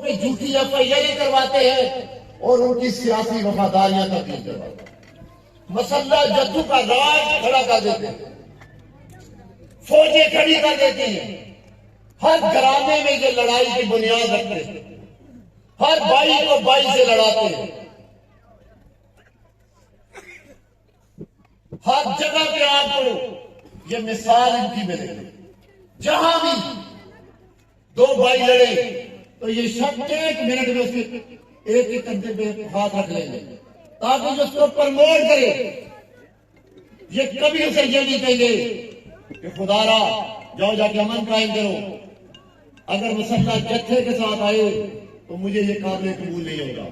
پہ جھوٹی F I R کرواتے ہیں اور ان کی سیاسی وفاداریاں تبدیل کرواتے ہیں۔ مسلح جدو کا راج کھڑا کر دیتے ہیں، فوجیں کھڑی کر دیتے ہیں، ہر گھرانے میں یہ لڑائی کی بنیاد رکھتے ہیں، ہر بھائی کو بھائی سے لڑاتے ہیں، ہر جگہ پہ آپ کو یہ مثال ان کی ملے گی۔ جہاں بھی دو بھائی لڑے تو یہ شخص ایک منٹ میں اس کے ایک ایک کندھے پہ ہاتھ رکھ لیں گے تاکہ جو اس کو پرموٹ کرے۔ یہ کبھی اسے یہ نہیں کہیں گے کہ خدا را جاؤ جا کے امن قائم کرو۔ اگر مسلح جتھے کے ساتھ آئے تو مجھے یہ قابل قبول نہیں ہوگا۔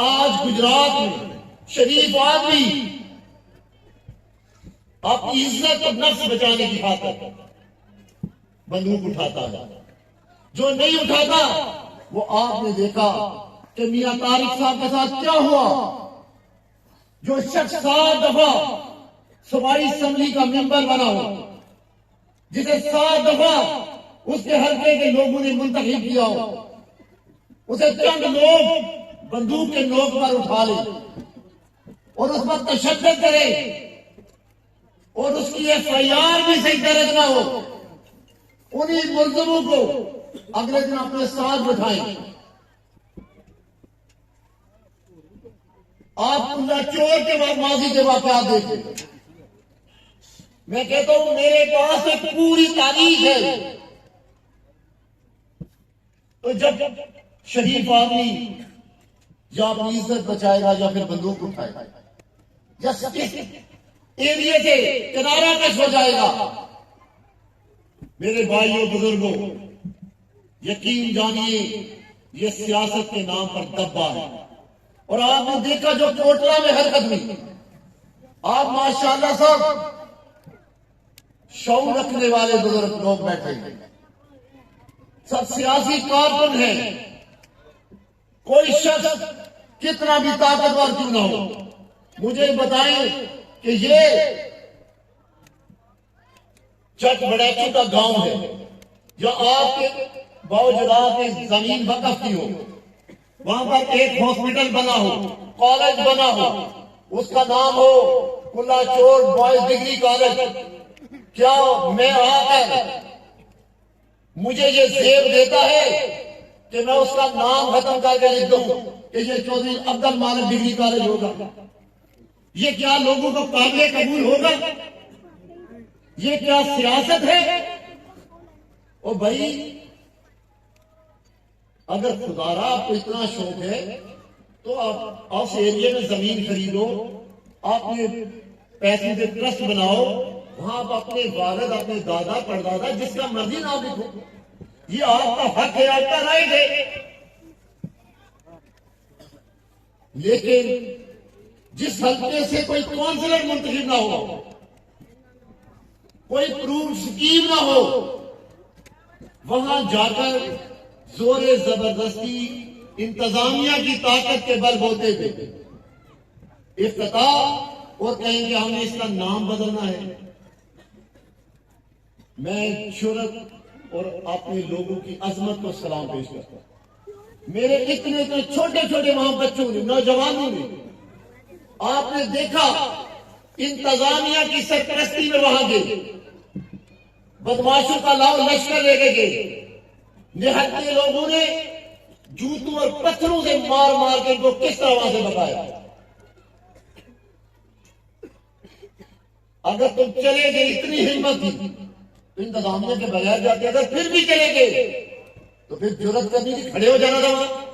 آج گجرات میں شریف آدمی اپنی عزت اور نفس بچانے کی خاطر بندوق اٹھاتا ہے، جو نہیں اٹھاتا وہ آپ نے دیکھا کہ میاں طارق صاحب کے ساتھ کیا ہوا۔ جو شخص 7 دفعہ صوبائی اسمبلی کا ممبر بنا ہو، جسے 7 دفعہ اس کے حلقے کے لوگوں نے منتخب کیا ہو، اسے چند لوگ بندوق کے نوک پر اٹھا لیں اور اس پر تشدد کرے اور اس کی ایف آئی آر بھی صحیح درج نہ ہو، انہی ملزموں کو اگلے دن اپنے ساتھ بٹھائیں۔ آپ اللہ چور کے ماضی کے واقعات دیکھیں۔ میں کہتا ہوں میرے پاس ایک پوری تاریخ ہے۔ تو جب شریف آدمی یا اپنی عزت بچائے گا یا پھر بندوق اٹھائے گا یا اس ایریا سے کنارہ کش ہو جائے گا، میرے بھائیوں بزرگوں یقین جانیے یہ سیاست کے نام پر دبا ہے۔ اور آپ نے دیکھا جو کوٹلہ میں حرکت ہوئی، آپ ماشاءاللہ صاحب شعور رکھنے والے بزرگ لوگ بیٹھے ہیں، سب سیاسی کارکن ہیں، کوئی شخص کتنا بھی طاقتور کیوں نہ ہو مجھے بتائیں کہ یہ چک بڑیچو کا گاؤں ہے یا آپ کے باوجرات میں زمین وقف کی ہو، وہاں پر ایک ہاسپٹل بنا ہو، کالج بنا ہو، اس کا نام ہو کلا چور بوائز ڈگری کالج، کیا میں آ کر مجھے یہ زیب دیتا ہے کہ میں اس کا نام ختم کر کے لکھ دوں کہ یہ چودھری عبد المالک ڈگری کالج ہوگا؟ یہ کیا لوگوں کو قابل قبول ہوگا؟ یہ کیا سیاست ہے؟ او بھائی اگر خدا را آپ کو اتنا شوق ہے تو آپ اس ایریے میں زمین خریدو، آپ نے پیسے سے ٹرسٹ بناؤ، وہاں آپ اپنے والد اپنے دادا پردادا جس کا مرضی نام لکھو، یہ آپ کا حق ہے، آپ کا رائٹ ہے۔ لیکن جس حلقے سے کوئی کونسلر منتخب نہ ہو، کوئی پروف سکیم نہ ہو، وہاں جا کر زور زبردستی انتظامیہ کی طاقت کے بل بوتے تھے افتتاح اور کہیں گے ہم نے اس کا نام بدلنا ہے۔ میں شہرت اور اپنے لوگوں کی عظمت کو سلام پیش کرتا ہوں۔ میرے اتنے چھوٹے چھوٹے وہاں بچوں نے، نوجوانوں نے، آپ نے دیکھا انتظامیہ کی سرپرستی میں وہاں گئے، بدماشوں کا لاؤ لشکر لے کے گئے، نہتے لوگوں نے جوتوں اور پتھروں سے مار مار کے ان کو کس طرح وہاں سے بتایا۔ اگر تم چلے گئے، اتنی ہمت تھی تو انتظامیہ کے بغیر جاتے، اگر پھر بھی چلے گئے تو پھر جرات کرنی تھی، کھڑے ہو جانا تھا وہاں،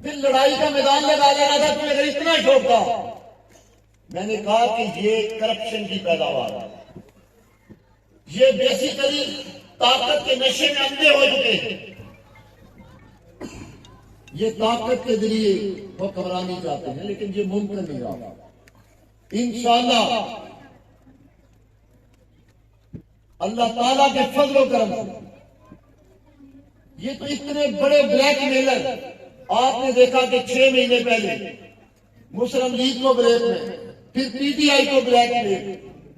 پھر لڑائی کا میدان لگا لینا تھا تمہیں اگر اتنا شوق تھا۔ میں نے کہا کہ یہ کرپشن کی پیداوار ہے، یہ بیسیکلی طاقت کے نشے میں اندھے ہو چکے ہیں، یہ طاقت کے ذریعے حکمرانی چاہتے ہیں، لیکن یہ ممکن نہیں رہا۔ انشاءاللہ اللہ تعالیٰ کے فضل و کرم سے یہ تو اتنے بڑے بلیک میلر، آپ نے دیکھا کہ 6 مہینے پہلے مسلم لیگ کو بلیک میل، پھر پی ٹی آئی کو بلیک میل،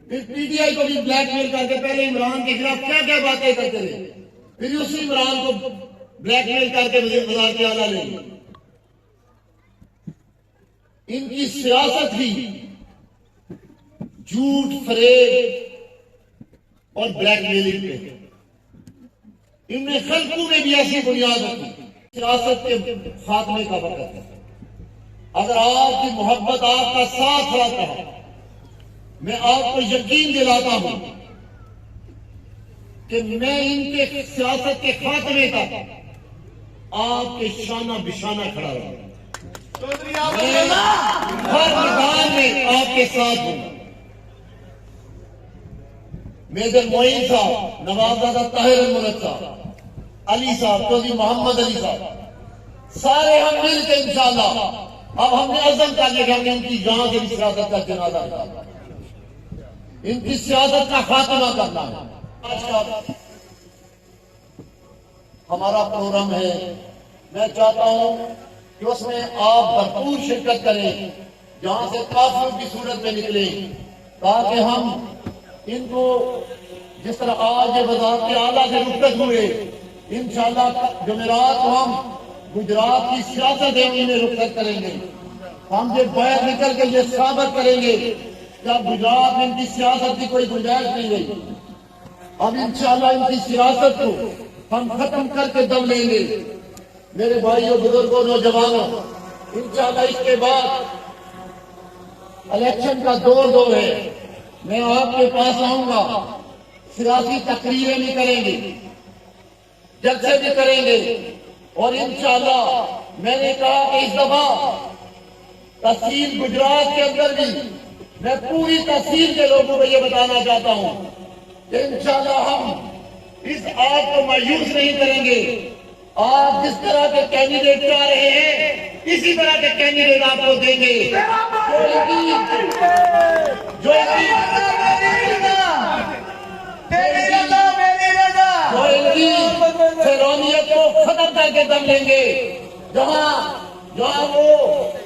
پھر پی ٹی آئی کو بھی بلیک میل کر کے پہلے عمران کے خلاف کیا کیا باتیں کرتے رہے، پھر اسی عمران کو بلیک میل کر کے وزارت اعلیٰ لیں گے. ان کی سیاست بھی جھوٹ، فریب اور بلیک میلنگ پہ. ان نے خلقوں میں بھی ایسی بنیاد رکھی. سیاست کے خاتمے کا وقت ہے. اگر آپ کی محبت آپ کا ساتھ رہتا ہے، میں آپ کو یقین دلاتا ہوں کہ میں ان کے سیاست کے خاتمے تک آپ کے شانہ بشانہ کھڑا رہوں. میں ہر میدان میں آپ کے ساتھ ہوں. میجر معین صاحب، نوابزادہ طاہر الملک صاحب، علی صاحب، چودھری محمد علی صاحب، سارے ہم مل کے انشاءاللہ اب ہم نے عزم کر لیا کہ ہم نے ان کی جان سے بھی سیاست کا جنازہ نکالنا، ان کی سیاست کا خاتمہ کرنا ہے. آج کا ہمارا پروگرام ہے، میں چاہتا ہوں کہ اس میں آپ بھرپور شرکت کریں، جہاں سے کافیوں کی صورت میں نکلیں، تاکہ ہم ان کو جس طرح آج وزارت اعلیٰ سے رخصت ہوئے، انشاءاللہ جمعرات کو ہم گجرات کی سیاست ہے انہیں رخصت کریں گے. ہم جب باہر نکل کے یہ ثابت کریں گے کہ اب گجرات میں ان کی سیاست کی کوئی گنجائش نہیں رہی. اب انشاءاللہ ان کی سیاست کو ہم ختم کر کے دم لیں گے. میرے بھائیوں، بزرگوں، نوجوانوں، انشاءاللہ اس کے بعد الیکشن کا دور ہے. میں آپ کے پاس آؤں گا، سیاسی تقریریں بھی کریں گے، جلسے بھی کریں گے، اور انشاءاللہ میں نے کہا کہ اس دفعہ تحصیل گجرات کے اندر بھی میں پوری تحصیل کے لوگوں کو یہ بتانا چاہتا ہوں کہ انشاءاللہ ہم اس آگ کو مایوس نہیں کریں گے. آپ جس طرح کے کینڈیڈیٹ چاہ رہے ہیں اسی طرح کے کینڈیڈیٹ آپ کو دیں گے. جو فرعونیت کو ختم کر کے دم لیں گے، جہاں وہ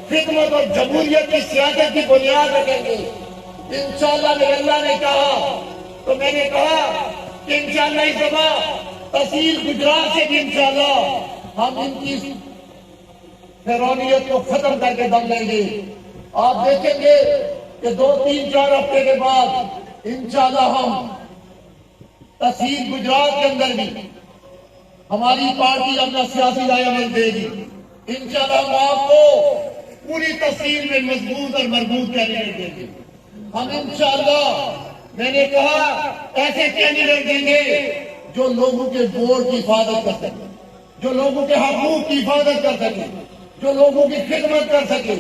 خدمت اور جمہوریت کی سیاست کی بنیاد رکھیں گے. انشاءاللہ میرے اللہ نے کہا تو میں نے کہا کہ انشاءاللہ اس دفعہ تحصیل گجرات سے بھی انشاءاللہ ہم ان کی فرعونیت کو ختم کر کے دم لیں گے. آپ دیکھیں گے کہ 2-3-4 ہفتے کے بعد انشاءاللہ ہم تحصیل گجرات کے اندر بھی ہماری پارٹی اپنا سیاسی رائے عمل دے گی. انشاءاللہ ہم آپ کو پوری تحصیل میں مضبوط اور مربوط کینڈیڈیٹ دیں گے. ہم انشاءاللہ میں نے کہا ایسے کینڈیڈیٹ دیں گے جو لوگوں کے ووٹ کی حفاظت کر سکے، جو لوگوں کے حقوق کی حفاظت کر سکے، جو لوگوں کی خدمت کر سکے،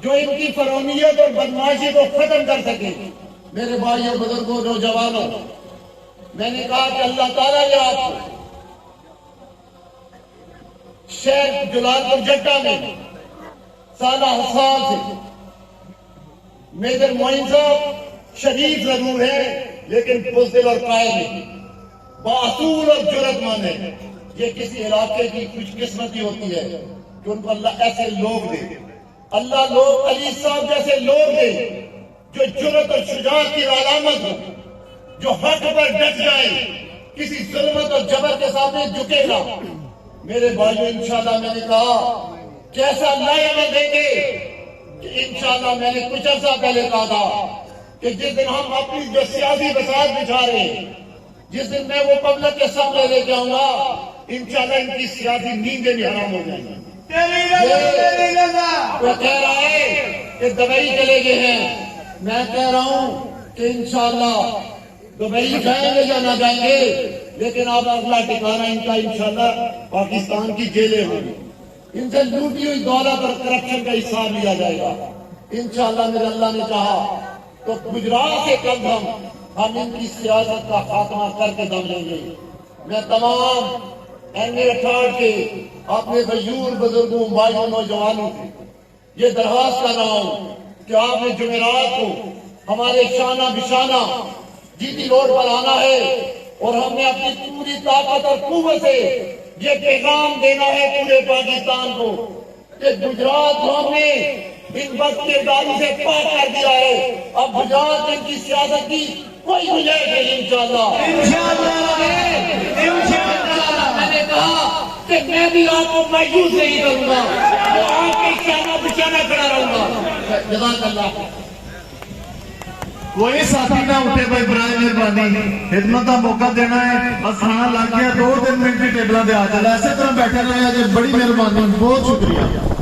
جو ان کی فرعونیت اور بدماشی کو ختم کر سکے. میرے بھائیوں، بزرگوں، نوجوانوں، میں نے کہا کہ اللہ تعالیٰ نے آپ کو شہر جلال پور جٹا میں سالہ حسان سے میجر معین صاحب شریف ضرور ہے لیکن بزدل اور قائل نہیں، باصول اور جرأت مند ہے. یہ کسی علاقے کی خوش قسمتی ہوتی ہے کہ ان کو اللہ ایسے لوگ دے. اللہ لوگ علی صاحب جیسے لوگ دے جو جرأت اور شجاعت کی علامت ہو، جو حق پر ڈٹ جائے، کسی ظلمت اور جبر کے سامنے جھکے گا. میرے بھائیو، انشاءاللہ میں نے کہا کیسا لائحہ دیں گے کہ انشاءاللہ میں نے کچھ عرصہ پہلے کہا تھا کہ جس دن ہم اپنی جو سیاسی بساط بچھا رہے ہیں، جس دن میں وہ پبلک کے سامنے لے کے آؤں گا، انشاءاللہ ان کی سیاسی نیندیں بھی حرام ہو جائیں گی. وہ کہہ رہا ہے کہ دبئی چلے گئے ہیں، میں کہہ رہا ہوں کہ انشاءاللہ دبئی جائیں گے یا نہ جائیں گے، لیکن اب اگلا ٹھکانہ ان کا انشاءاللہ پاکستان کی جیلیں ہوں گی. ان سے لوٹی ہوئی دولت اور کرپشن کا حساب لیا جائے گا. انشاءاللہ میرے اللہ نے چاہا تو گجرات سے کم ہم ان کی سیاست کا خاتمہ کر کے دم لیں گے. میں تمام NA-18 کے اپنے غیور بزرگوں، بھائیوں، نوجوانوں سے یہ درخواست کر رہا ہوں کہ آپ نے جمعرات کو ہمارے شانہ بشانہ GT روڈ پر آنا ہے اور ہم نے اپنی پوری طاقت اور قوت سے یہ پیغام دینا ہے پورے پاکستان کو کہ گجرات کو ہم نے ان بد کرداروں سے پاک کر دیا ہے. اب گجرات میں ان کی سیاست کی کوئی گنجائش نہیں. انشاءاللہ میں نے کہا کہ میں بھی آپ کو مایوس نہیں کروں گا، وہ آپ کے شانہ بشانہ کھڑا رہوں گا۔ جزاک اللہ۔ کوئی ساتھی نہ اٹھے بھائی برائے مہربانی، خدمت کا موقع دینا ہے، بس کھانا لگ گیا 2-3 منٹ کی ٹیبلوں پہ آ چلا، ایسے طرح بیٹھے رہے، بڑی مہربانی، بہت شکریہ۔